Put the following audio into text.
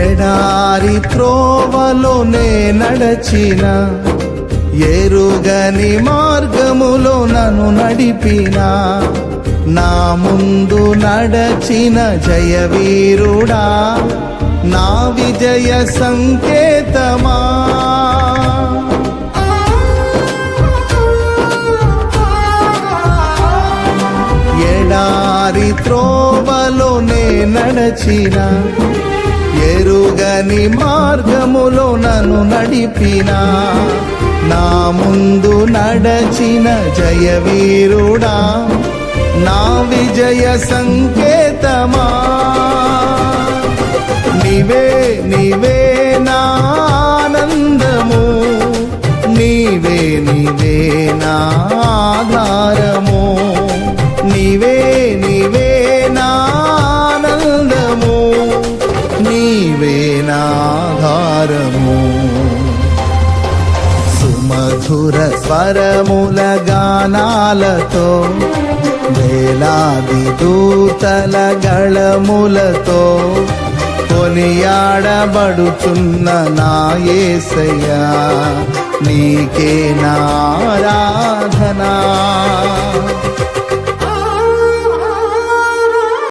ఎడారి త్రోవలోనే నడచిన, ఎరుగని మార్గములో నన్ను నడిపిన, నా ముందు నడచిన జయవీరుడా, నా విజయ సంకేతమా. ఎడారి త్రోవలోనే నడచిన, ఎరుగని మార్గములో నన్ను నడిపిన, నా ముందు నడచిన జయవీరుడా, నా విజయ సంకేతమా. నీవే నీవే నా ఆనందము, నీవే నీవే నా ఆధారము, నీవే నీవే నా ఆనందము, నీవే నా ఆధారము. సుమధుర స్వరముల గానాలతో, వేలాది దూతల గళములతో కొనియాడబడుచున్న నా యేసయ్యా, నీకే నా ఆరాధన.